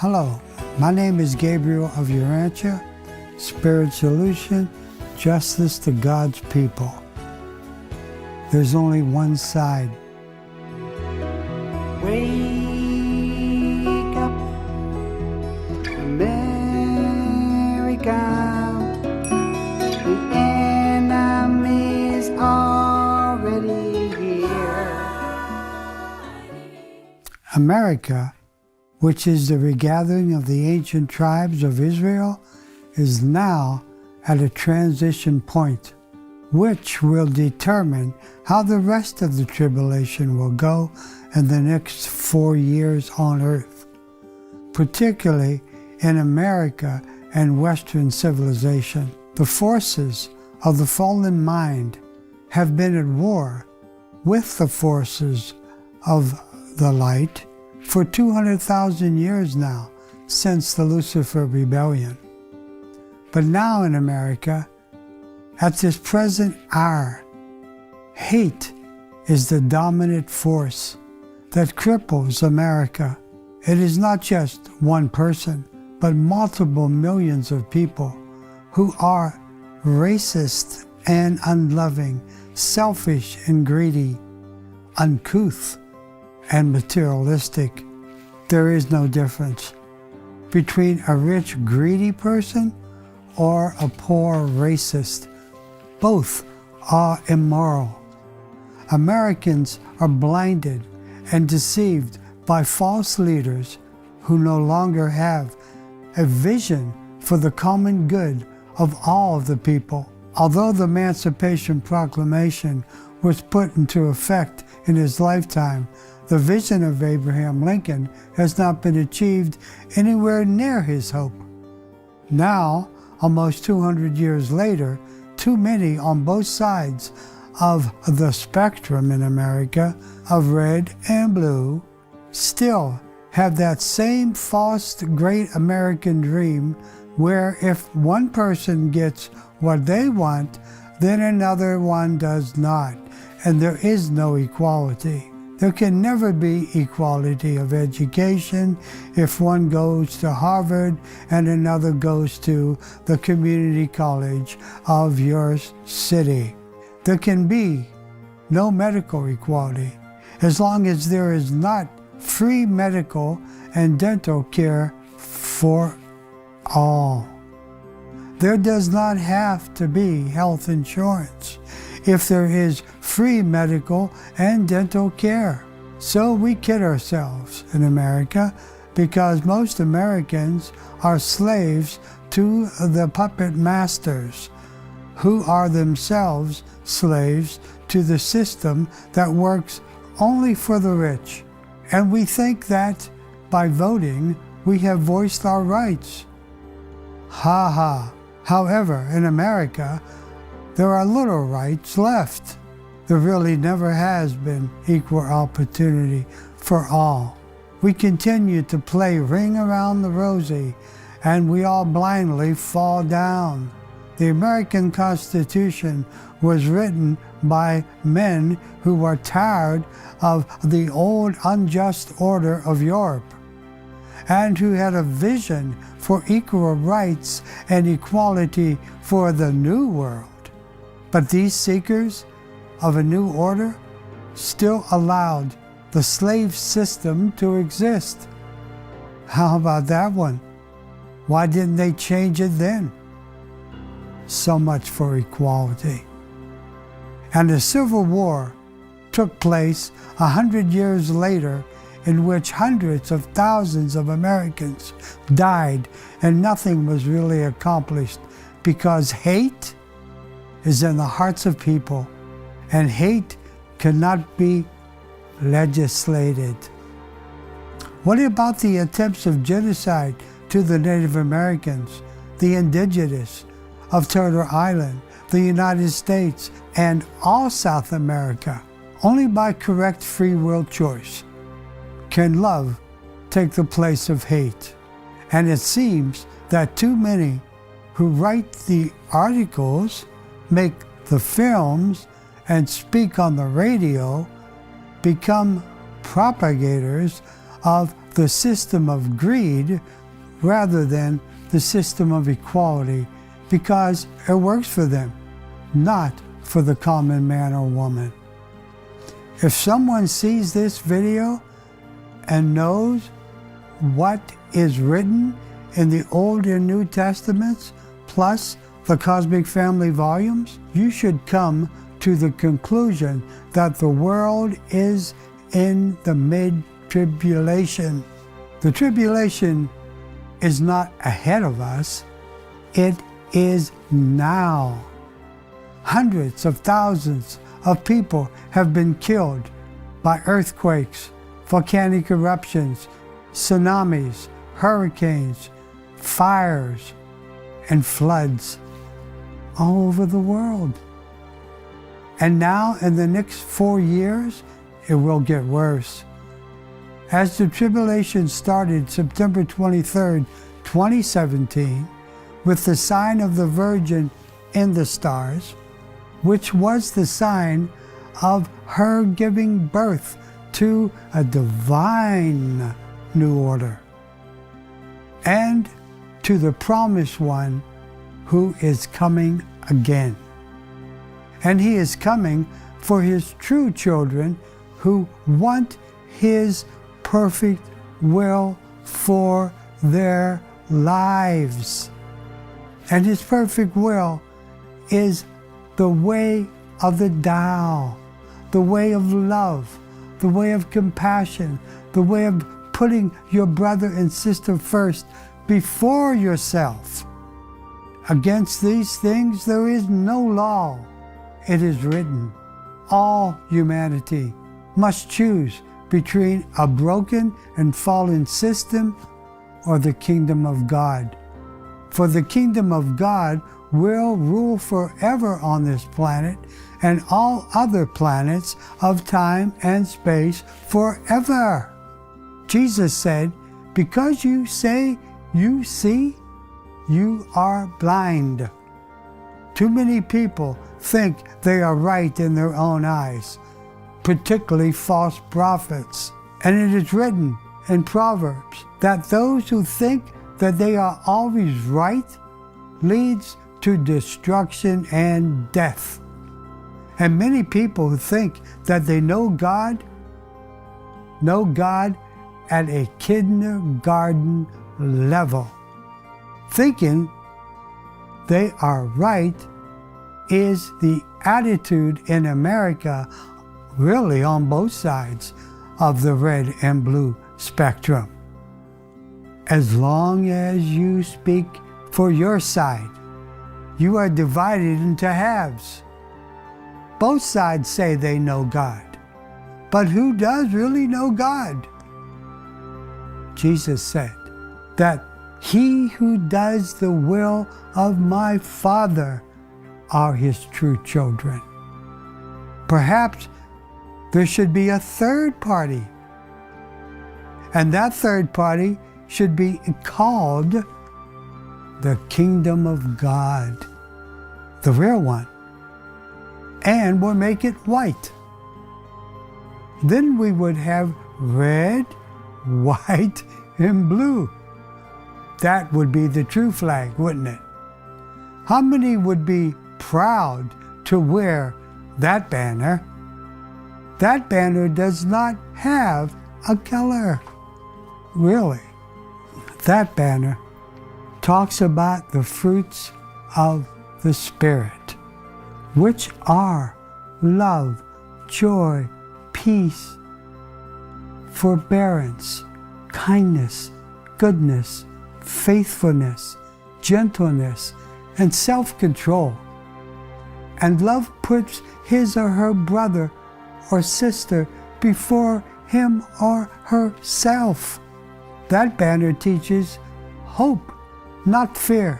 Hello, my name is Gabriel of Urantia, Spirit Solution, Justice to God's People. There's only one side. Wake up, America, the enemy is already here. America, which is the regathering of the ancient tribes of Israel, is now at a transition point, which will determine how the rest of the tribulation will go in the next 4 years on earth, particularly in America and Western civilization. The forces of the fallen mind have been at war with the forces of the light for 200,000 years now, since the Lucifer rebellion. But now in America, at this present hour, hate is the dominant force that cripples America. It is not just one person, but multiple millions of people who are racist and unloving, selfish and greedy, uncouth and materialistic. There is no difference between a rich, greedy person or a poor racist. Both are immoral. Americans are blinded and deceived by false leaders who no longer have a vision for the common good of all of the people. Although the Emancipation Proclamation was put into effect in his lifetime, the vision of Abraham Lincoln has not been achieved anywhere near his hope. Now, almost 200 years later, too many on both sides of the spectrum in America, of red and blue, still have that same false great American dream where if one person gets what they want, then another one does not, and there is no equality. There can never be equality of education if one goes to Harvard and another goes to the community college of your city. There can be no medical equality as long as there is not free medical and dental care for all. There does not have to be health insurance if there is free medical and dental care. So we kid ourselves in America because most Americans are slaves to the puppet masters who are themselves slaves to the system that works only for the rich. And we think that by voting we have voiced our rights. Ha ha. However, in America, there are little rights left. There really never has been equal opportunity for all. We continue to play ring around the rosy, and we all blindly fall down. The American Constitution was written by men who were tired of the old unjust order of Europe, and who had a vision for equal rights and equality for the new world. But these seekers of a new order still allowed the slave system to exist. How about that one? Why didn't they change it then? So much for equality. And a civil war took place 100 years later, in which hundreds of thousands of Americans died and nothing was really accomplished because hate is in the hearts of people, and hate cannot be legislated. What about the attempts of genocide to the Native Americans, the indigenous of Turtle Island, the United States, and all South America? Only by correct free will choice can love take the place of hate. And it seems that too many who write the articles, make the films, and speak on the radio become propagators of the system of greed rather than the system of equality, because it works for them, not for the common man or woman. If someone sees this video and knows what is written in the Old and New Testaments, plus the Cosmic Family volumes, you should come to the conclusion that the world is in the mid-tribulation. The tribulation is not ahead of us, it is now. Hundreds of thousands of people have been killed by earthquakes, volcanic eruptions, tsunamis, hurricanes, fires, and floods all over the world. And now, in the next 4 years, it will get worse. As the tribulation started September 23rd, 2017, with the sign of the Virgin in the stars, which was the sign of her giving birth to a divine new order, and to the promised one who is coming again. And he is coming for his true children who want his perfect will for their lives. And his perfect will is the way of the Tao, the way of love, the way of compassion, the way of putting your brother and sister first before yourself. Against these things there is no law. It is written, all humanity must choose between a broken and fallen system or the kingdom of God. For the kingdom of God will rule forever on this planet and all other planets of time and space forever. Jesus said, because you say you see, you are blind. Too many people think they are right in their own eyes, particularly false prophets. And it is written in Proverbs that those who think that they are always right leads to destruction and death. And many people who think that they know God at a kindergarten level. Thinking they are right is the attitude in America, really on both sides of the red and blue spectrum. As long as you speak for your side, you are divided into halves. Both sides say they know God, but who does really know God? Jesus said that he who does the will of my Father are his true children. Perhaps there should be a third party, and that third party should be called the kingdom of God, the real one, and we'll make it white. Then we would have red, white, and blue. That would be the true flag, wouldn't it? How many would be proud to wear that banner? That banner does not have a color. Really. That banner talks about the fruits of the Spirit, which are love, joy, peace, forbearance, kindness, goodness, faithfulness, gentleness, and self-control. And love puts his or her brother or sister before him or herself. That banner teaches hope, not fear.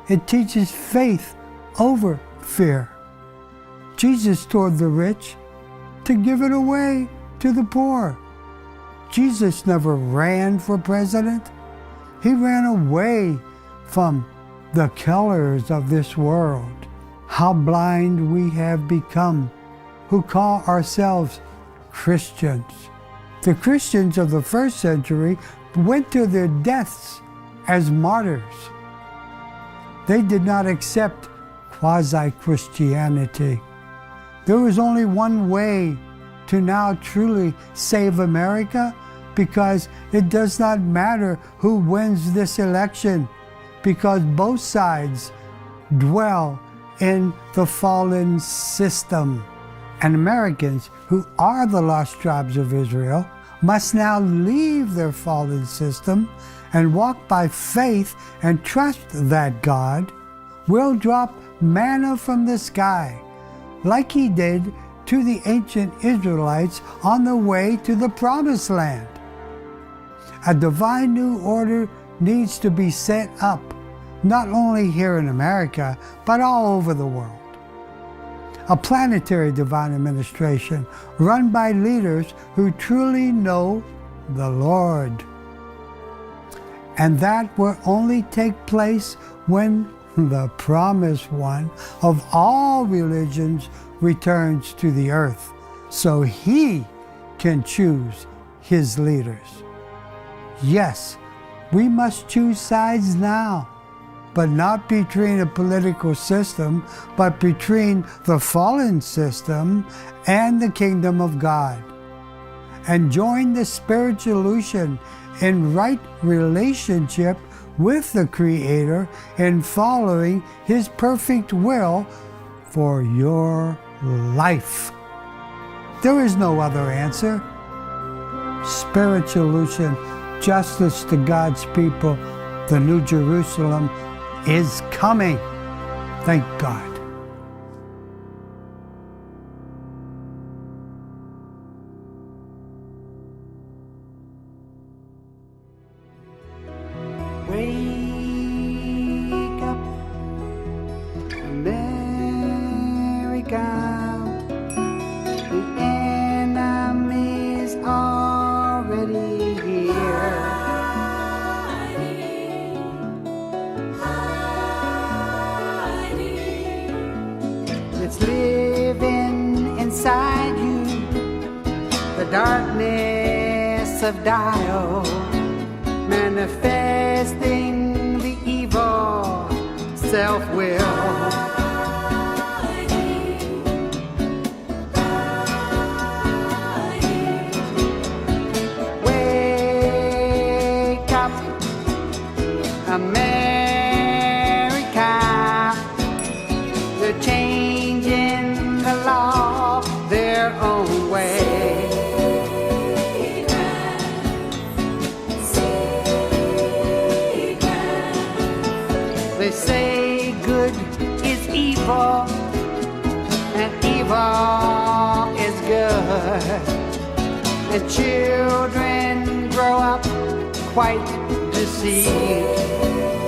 It teaches faith over fear. Jesus told the rich to give it away to the poor. Jesus never ran for president. He ran away from the killers of this world. How blind we have become who call ourselves Christians. The Christians of the first century went to their deaths as martyrs. They did not accept quasi-Christianity. There was only one way to now truly save America, because it does not matter who wins this election, because both sides dwell in the fallen system. And Americans, who are the lost tribes of Israel, must now leave their fallen system and walk by faith and trust that God will drop manna from the sky, like he did to the ancient Israelites on the way to the Promised Land. A divine new order needs to be set up, not only here in America, but all over the world. A planetary divine administration run by leaders who truly know the Lord. And that will only take place when the promised one of all religions returns to the earth, so he can choose his leaders. Yes, we must choose sides now, but not between a political system, but between the fallen system and the kingdom of God. And join the spirituation in right relationship with the Creator in following his perfect will for your life. There is no other answer. Spirituation, justice to God's people, the New Jerusalem is coming. Thank God. Wake up, America. The enemy's already here. It's living inside you, the darkness of Dio, manifesting the evil self-will. Wake up, America. They're changing the law their own way. They say good is evil and evil is good. The children grow up quite deceived.